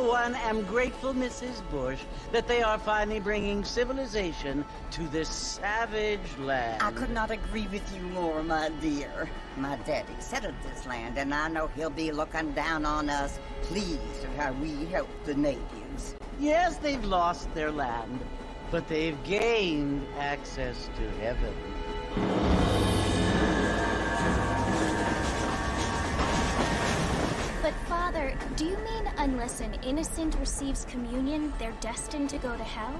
for one, am grateful, Mrs. Bush, that they are finally bringing civilization to this savage land. I could not agree with you more, my dear. My daddy settled this land, and I know he'll be looking down on us, pleased at how we help the natives. Yes, they've lost their land, but they've gained access to heaven. But Father, do you mean unless an innocent receives communion, they're destined to go to hell?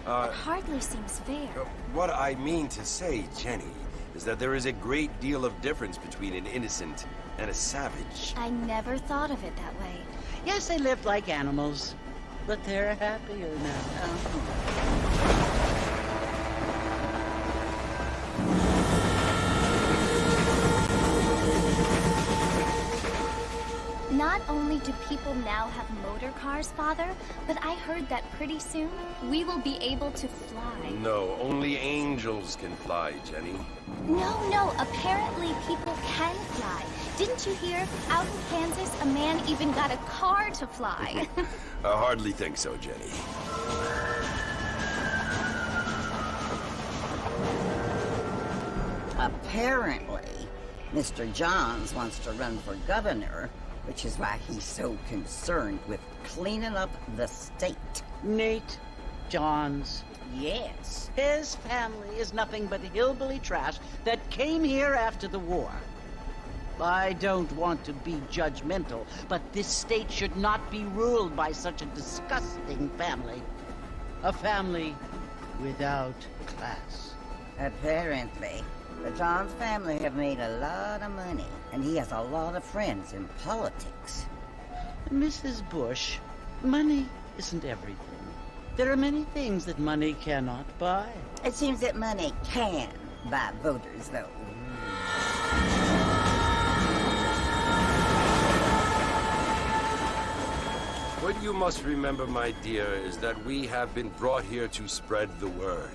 It hardly seems fair. What I mean to say, Jenny, is that there is a great deal of difference between an innocent and a savage. I never thought of it that way. Yes, they lived like animals, but they're happier now. Not only do people now have motor cars, Father, but I heard that pretty soon we will be able to fly. No, only angels can fly, Jenny. No, apparently people can fly. Didn't you hear? Out in Kansas, a man even got a car to fly. I hardly think so, Jenny. Apparently, Mr. Johns wants to run for governor, which is why he's so concerned with cleaning up the state. Nate Johns. Yes. His family is nothing but hillbilly trash that came here after the war. I don't want to be judgmental, but this state should not be ruled by such a disgusting family. A family without class. Apparently. The Johns family have made a lot of money, and he has a lot of friends in politics. Mrs. Bush, money isn't everything. There are many things that money cannot buy. It seems that money can buy voters, though. What you must remember, my dear, is that we have been brought here to spread the word.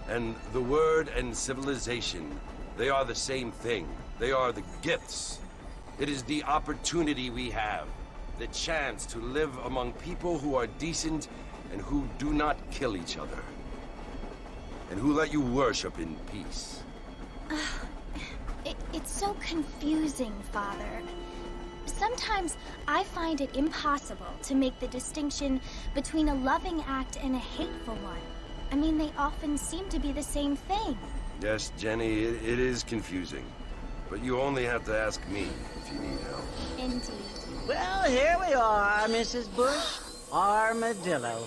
And the word and civilization, they are the same thing. They are the gifts. It is the opportunity we have, the chance to live among people who are decent and who do not kill each other. And who let you worship in peace. It's so confusing, Father. Sometimes I find it impossible to make the distinction between a loving act and a hateful one. I mean, they often seem to be the same thing. Yes, Jenny, it is confusing. But you only have to ask me if you need help. Indeed. Well, here we are, Mrs. Bush. Armadillo.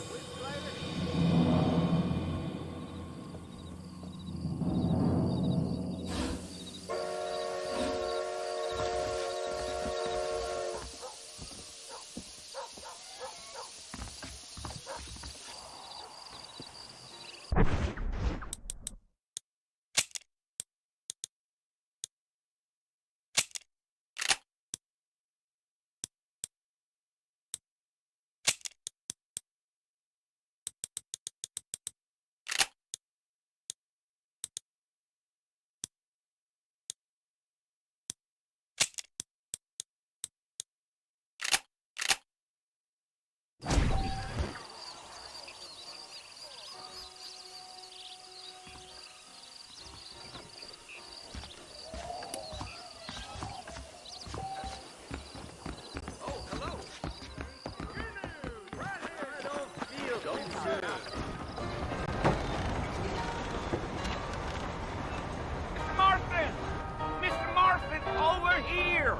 Mr. Marston, over here!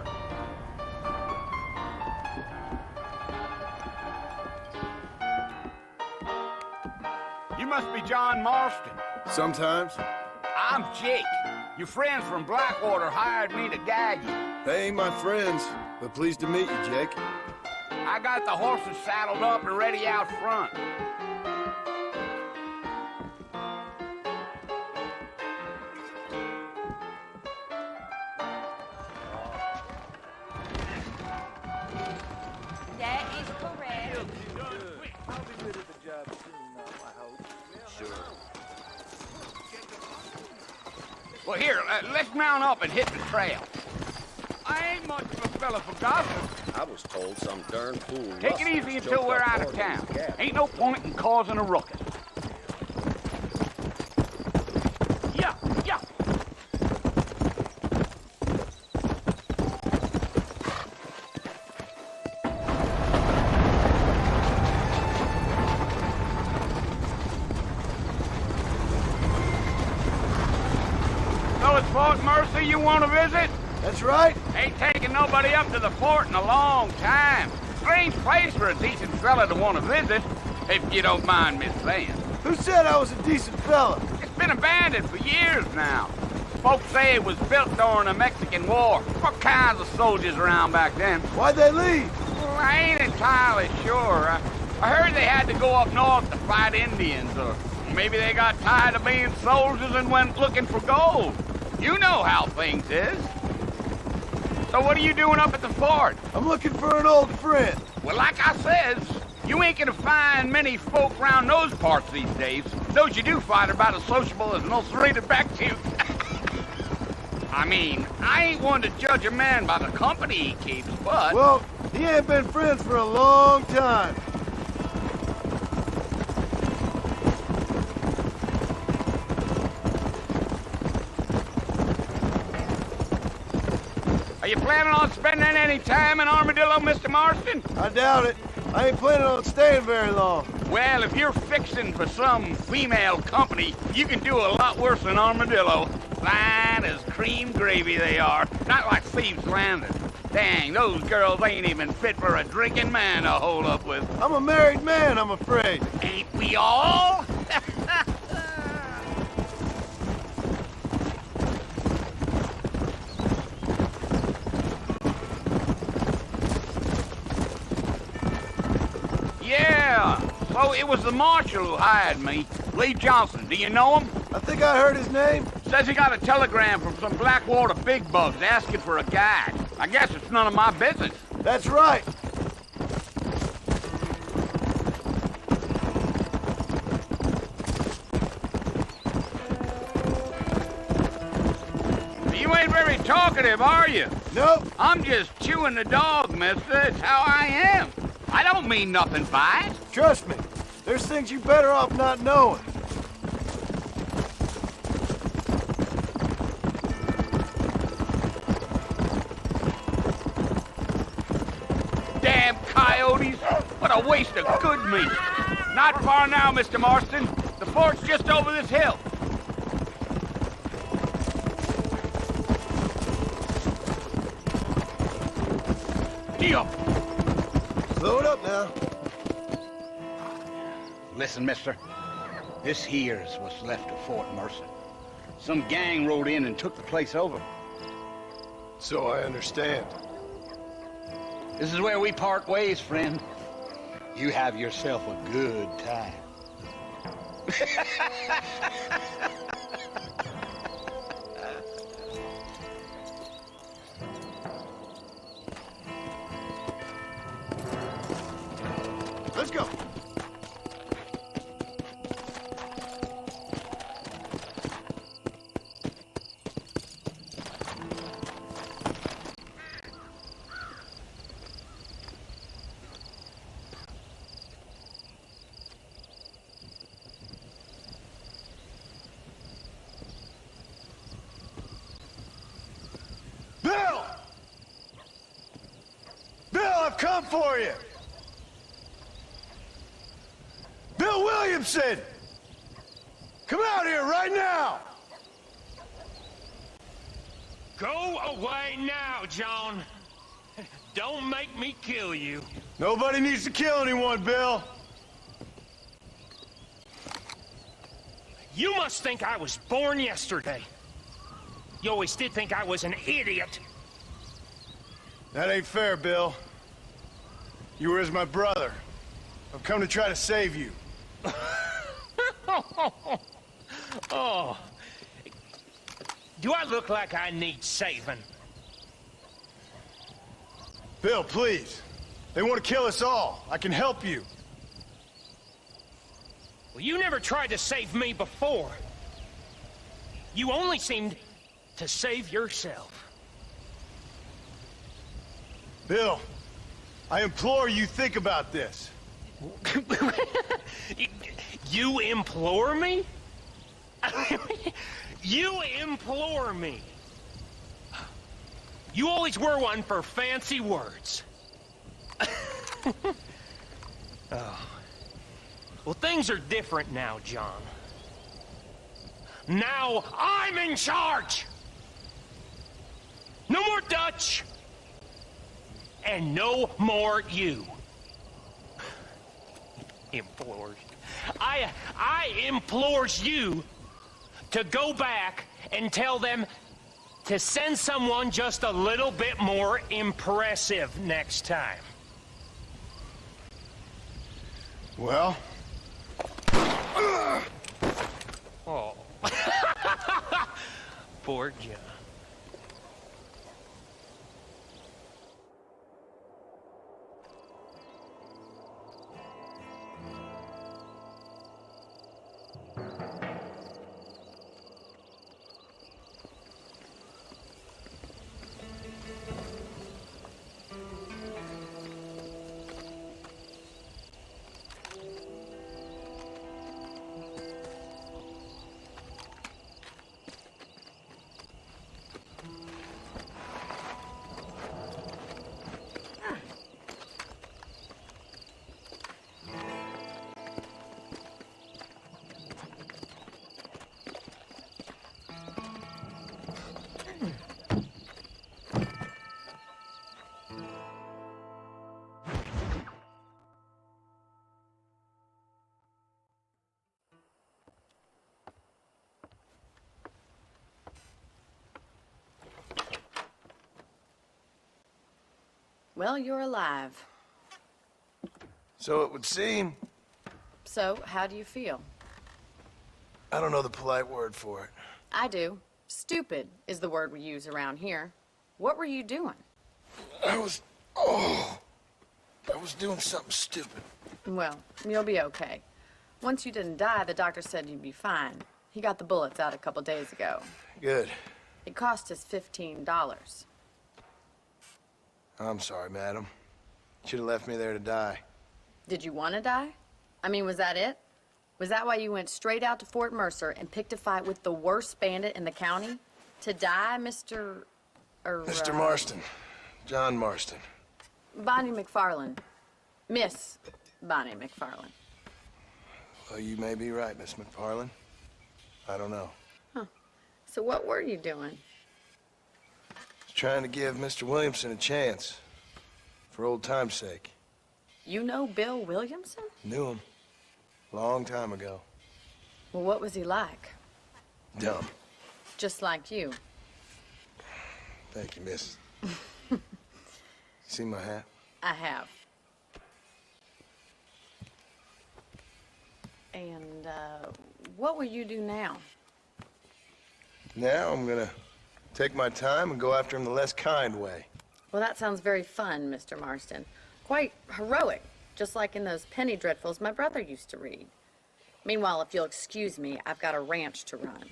You must be John Marston. Sometimes. I'm Jake. Your friends from Blackwater hired me to guide you. They ain't my friends, but pleased to meet you, Jake. I got the horses saddled up and ready out front. That is correct. I'll be rid of the job soon, I hope. Sure. Well, here, let's mount up and hit the trail. I ain't much of a fella for gossip, I was told some darn fool. Take it easy until we're out of town. Ain't no point in causing a ruckus. Yeah, yeah. So it's Fort Mercy you want to visit? That's right. Ain't taking nobody up to the fort in a long time. Strange place for a decent fella to want to visit, if you don't mind me saying. Who said I was a decent fella? It's been abandoned for years now. Folks say it was built during the Mexican War. What kinds of soldiers around back then? Why'd they leave? Well, I ain't entirely sure. I heard they had to go up north to fight Indians, or maybe they got tired of being soldiers and went looking for gold. You know how things is. So what are you doing up at the fort? I'm looking for an old friend. Well, like I says, you ain't gonna find many folk round those parts these days. Those you do find are about as sociable as an ulcerated back tooth. I mean, I ain't one to judge a man by the company he keeps, but... Well, he ain't been friends for a long time. Are you planning on spending any time in Armadillo, Mr. Marston? I doubt it. I ain't planning on staying very long. Well, if you're fixing for some female company, you can do a lot worse than Armadillo. Fine as cream gravy they are, not like Thieves' Landing. Dang, those girls ain't even fit for a drinking man to hold up with. I'm a married man, I'm afraid. Ain't we all? Yeah, so it was the marshal who hired me, Lee Johnson. Do you know him? I think I heard his name. Says he got a telegram from some Blackwater big bugs asking for a guide. I guess it's none of my business. That's right. You ain't very talkative, are you? Nope. I'm just chewing the dog, mister. It's how I am. I don't mean nothing by it. Trust me. There's things you better off not knowing. Damn coyotes. What a waste of good meat. Not far now, Mr. Marston. The fort's just over this hill. Deal. Slow it up now. Listen, mister. This here's what's left of Fort Mercy. Some gang rode in and took the place over. So I understand. This is where we part ways, friend. You have yourself a good time. Let's go. Bill! Bill, I've come for you! Bill Williamson! Come out here right now! Go away now, John. Don't make me kill you. Nobody needs to kill anyone, Bill. You must think I was born yesterday. You always did think I was an idiot. That ain't fair, Bill. You were as my brother. I've come to try to save you. Oh. Do I look like I need saving? Bill, please. They want to kill us all. I can help you. Well, you never tried to save me before. You only seemed to save yourself. Bill, I implore you think about this. You implore me? You implore me? You always were one for fancy words. Oh. Well, things are different now, John. Now I'm in charge! No more Dutch! And no more you. Implores. I implores you to go back and tell them to send someone just a little bit more impressive next time. Well? Oh. Poor John. Well, you're alive. So it would seem. So, how do you feel? I don't know the polite word for it. I do. Stupid is the word we use around here. What were you doing? I was doing something stupid. Well, you'll be okay. Once you didn't die, the doctor said you'd be fine. He got the bullets out a couple days ago. Good. It cost us $15. I'm sorry, madam. Should have left me there to die. Did you want to die? I mean, was that it? Was that why you went straight out to Fort Mercer and picked a fight with the worst bandit in the county? To die, Mr. Mr. Marston. John Marston. Bonnie McFarland. Miss Bonnie McFarland. Well, you may be right, Miss McFarland. I don't know. Huh. So what were you doing? Trying to give Mr. Williamson a chance. For old time's sake. You know Bill Williamson? Knew him. Long time ago. Well, what was he like? Dumb. Just like you. Thank you, miss. See my hat? I have. And, what will you do now? Now I'm gonna take my time and go after him the less kind way. Well, that sounds very fun, Mr. Marston. Quite heroic, just like in those penny dreadfuls my brother used to read. Meanwhile, if you'll excuse me, I've got a ranch to run.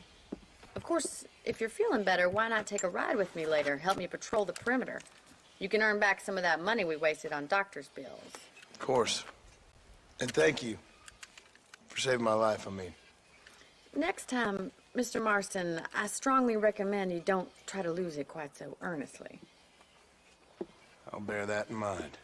Of course, if you're feeling better, why not take a ride with me later? Help me patrol the perimeter. You can earn back some of that money we wasted on doctor's bills. Of course. And thank you for saving my life, I mean. Next time, Mr. Marston, I strongly recommend you don't try to lose it quite so earnestly. I'll bear that in mind.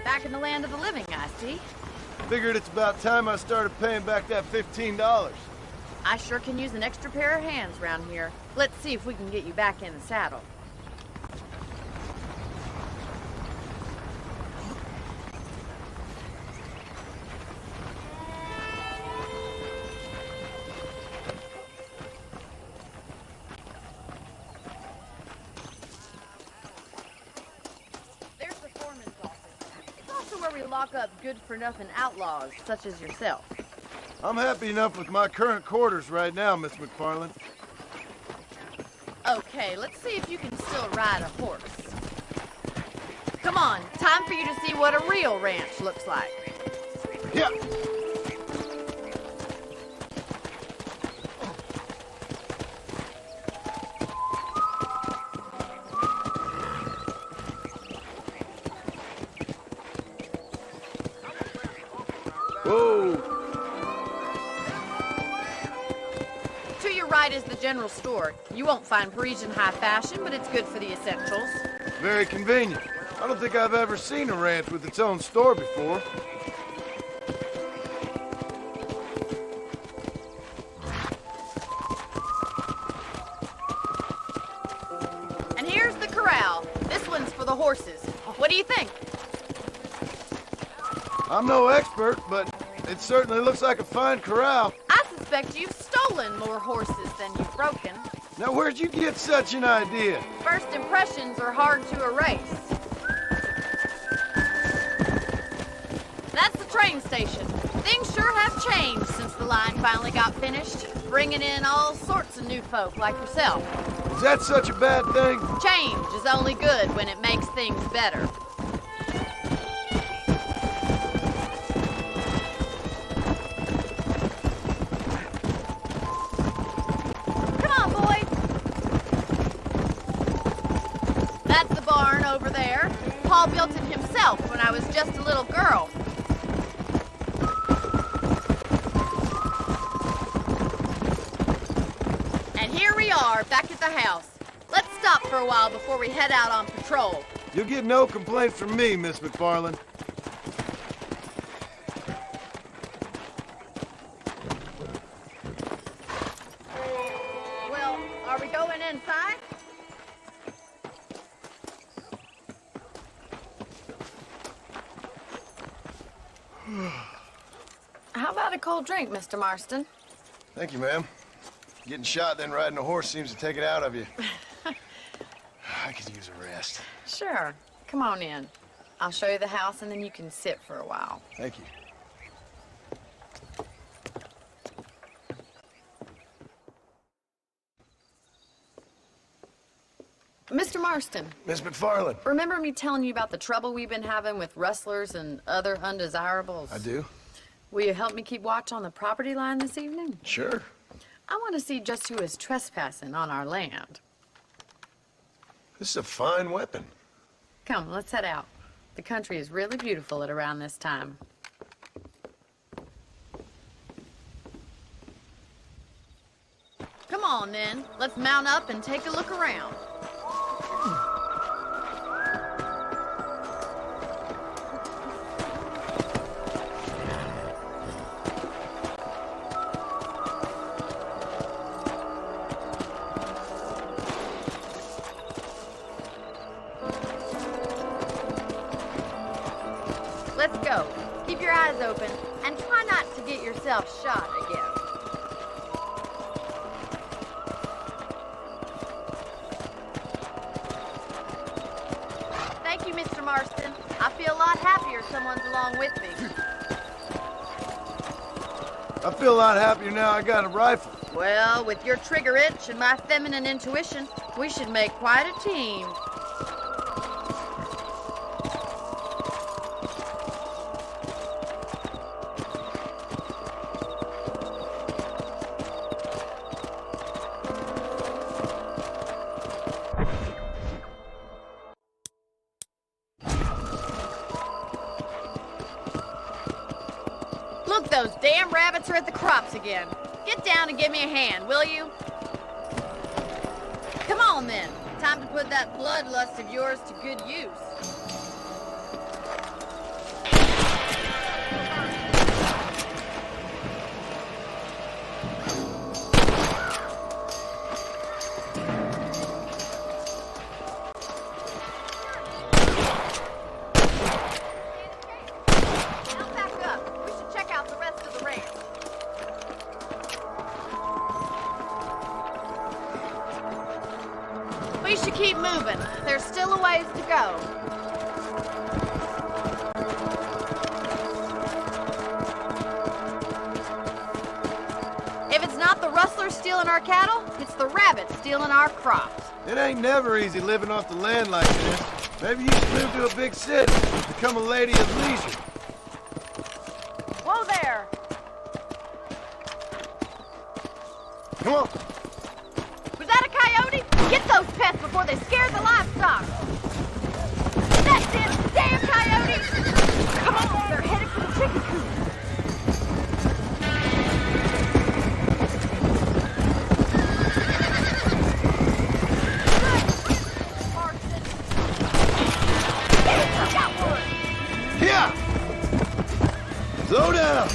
Back in the land of the living, I see. Figured it's about time I started paying back that $15. I sure can use an extra pair of hands around here. Let's see if we can get you back in the saddle. lock up good-for-nothing outlaws such as yourself. I'm happy enough with my current quarters right now, Miss McFarland. Okay, let's see if you can still ride a horse. Come on, time for you to see what a real ranch looks like. Yeah. Whoa! To your right is the general store. You won't find Parisian high fashion, but it's good for the essentials. Very convenient. I don't think I've ever seen a ranch with its own store before. And here's the corral. This one's for the horses. What do you think? I'm no expert, but it certainly looks like a fine corral. I suspect you've stolen more horses than you've broken. Now, where'd you get such an idea? First impressions are hard to erase. That's the train station. Things sure have changed since the line finally got finished, bringing in all sorts of new folk like yourself. Is that such a bad thing? Change is only good when it makes things better. Come on, boy. That's the barn over there. Paul built it himself when I was just a little girl. And here we are, back at the house. Let's stop for a while before we head out on patrol. You'll get no complaints from me, Miss McFarland. Well, are we going inside? How about a cold drink, Mr. Marston? Thank you, ma'am. Getting shot, then riding a horse seems to take it out of you. I could use a rest. Sure. Come on in. I'll show you the house, and then you can sit for a while. Thank you. Mr. Marston, Miss McFarland. remember me telling you about the trouble we've been having with rustlers and other undesirables? I do? Will you help me keep watch on the property line this evening? Sure. I want to see just who is trespassing on our land. This is a fine weapon. Come, let's head out. The country is really beautiful at around this time. Come on, then. Let's mount up and take a look around. Let's go. Keep your eyes open and try not to get yourself shot again. Thank you, Mr. Marston. I feel a lot happier someone's along with me. I feel a lot happier now I got a rifle. Well, with your trigger itch and my feminine intuition, we should make quite a team. Look, those damn rabbits are at the crops again. Get down and give me a hand, will you? Come on, then. Time to put that bloodlust of yours to good use. Now back up. We should check out the rest of the ranch. We should keep moving. There's still a ways to go. rustlers stealing our cattle, it's the rabbits stealing our crops. It ain't never easy living off the land like this. Maybe you should move to a big city, become a lady of leisure. Whoa there! Come on. Was that a coyote? Get those pests before they scare the livestock! That's it! Damn coyotes! Come on, they're headed for the chicken coop! Here! Slow down!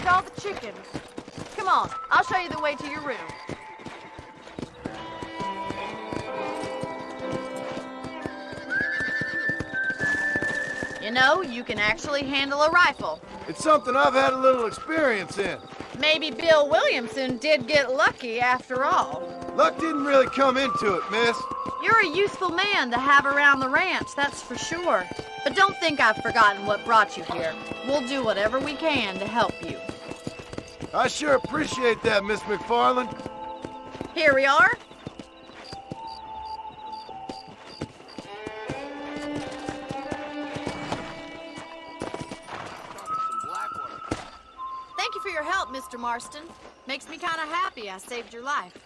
All the chickens. Come on, I'll show you the way to your room. You know, you can actually handle a rifle. It's something I've had a little experience in. Maybe Bill Williamson did get lucky after all. Luck didn't really come into it, miss. You're a useful man to have around the ranch, that's for sure. But don't think I've forgotten what brought you here. We'll do whatever we can to help you. I sure appreciate that, Miss McFarland. Here we are. Thank you for your help, Mr. Marston. Makes me kind of happy I saved your life.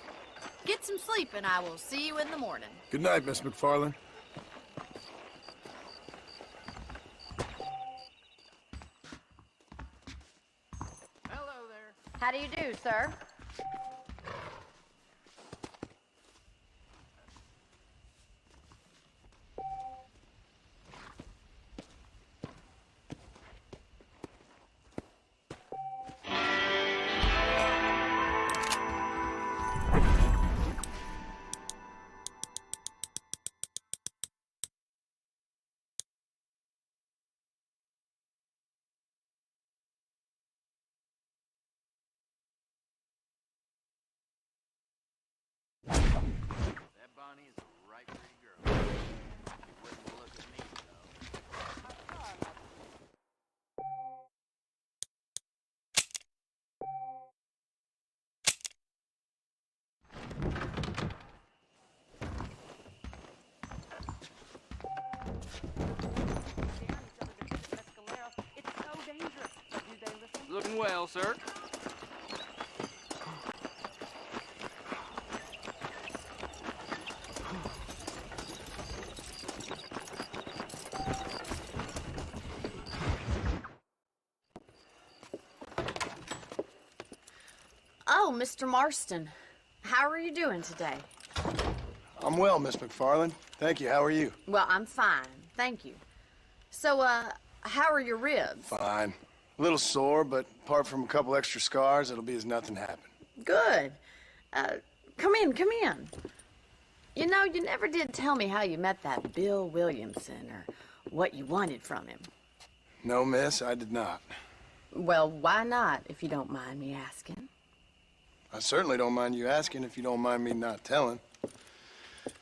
Get some sleep and I will see you in the morning. Good night, Miss McFarland. How do you do, sir? Bonnie is a right pretty girl. She wouldn't look at me, though. Looking well, sir. Oh, Mr. Marston. How are you doing today? I'm well, Miss McFarland. Thank you. How are you? Well, I'm fine. Thank you. So, how are your ribs? Fine. A little sore, but apart from a couple extra scars, it'll be as nothing happened. Good. Come in, come in. You know, you never did tell me how you met that Bill Williamson or what you wanted from him. No, miss, I did not. Well, why not, if you don't mind me asking? I certainly don't mind you asking if you don't mind me not telling.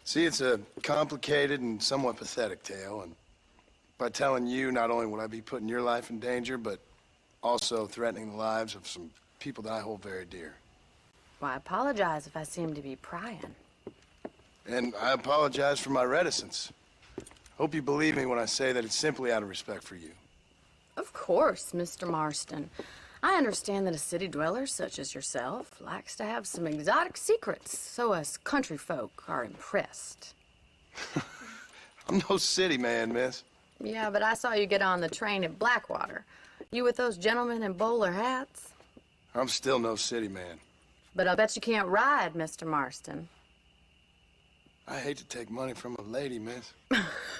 See, it's a complicated and somewhat pathetic tale, and by telling you, not only would I be putting your life in danger, but also threatening the lives of some people that I hold very dear. Well, I apologize if I seem to be prying. And I apologize for my reticence. Hope you believe me when I say that it's simply out of respect for you. Of course, Mr. Marston. I understand that a city dweller such as yourself likes to have some exotic secrets, so us country folk are impressed. I'm no city man, miss. Yeah, but I saw you get on the train at Blackwater. You with those gentlemen in bowler hats? I'm still no city man. But I'll bet you can't ride, Mr. Marston. I hate to take money from a lady, miss.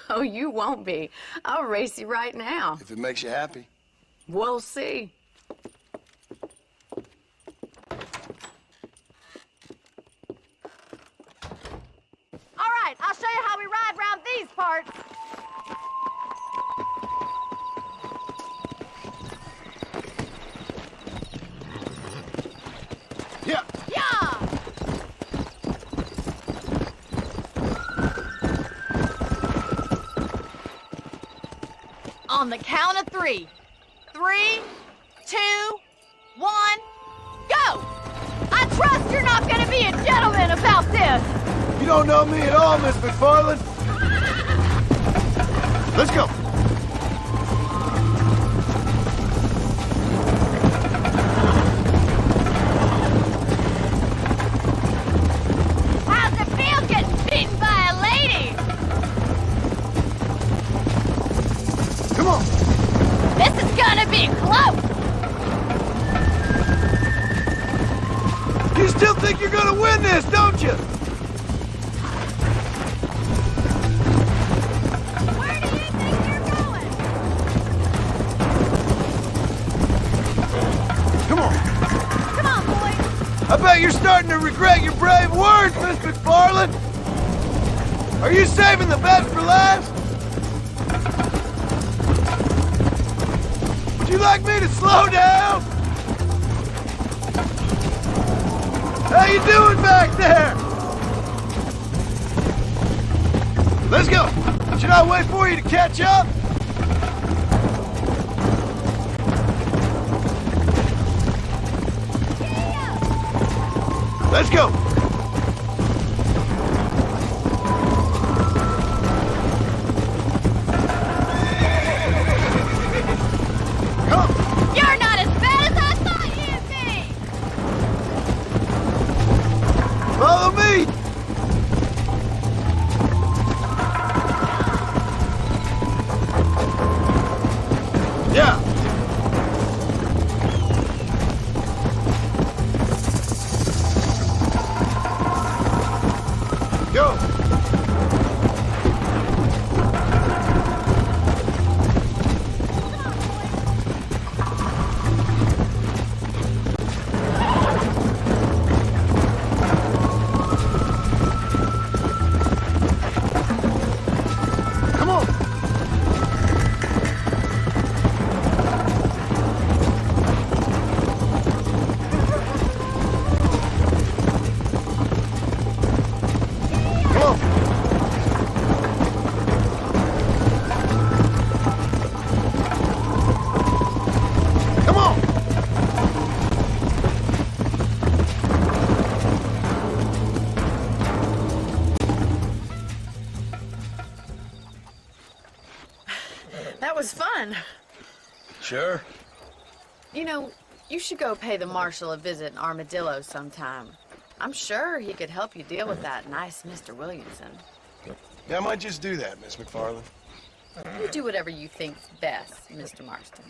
Oh, you won't be. I'll race you right now. If it makes you happy. We'll see. All right, I'll show you how we ride round these parts. Yeah. Yeah! On the count of 3. 3, 2, 1, go! I trust you're not gonna be a gentleman about this! You don't know me at all, Miss McFarland. Let's go. How's it feel getting beaten by a lady? Come on. This is gonna be close! You still think you're gonna win this, don't you? Where do you think you're going? Come on. Come on, boys! I bet you're starting to regret your brave words, Miss McFarland. Are you saving the best for last? Would you like me to slow down? How you doing back there? Let's go. Should I wait for you to catch up? Let's go. Come. You're not as bad as I thought you'd be! Follow me. Yeah. Go. Come on. Come on. Come on. That was fun. Sure. You know, you should go pay the Marshal a visit in Armadillo sometime. I'm sure he could help you deal with that nice Mr. Williamson. Yeah, I might just do that, Miss McFarland. You do whatever you think's best, Mr. Marston.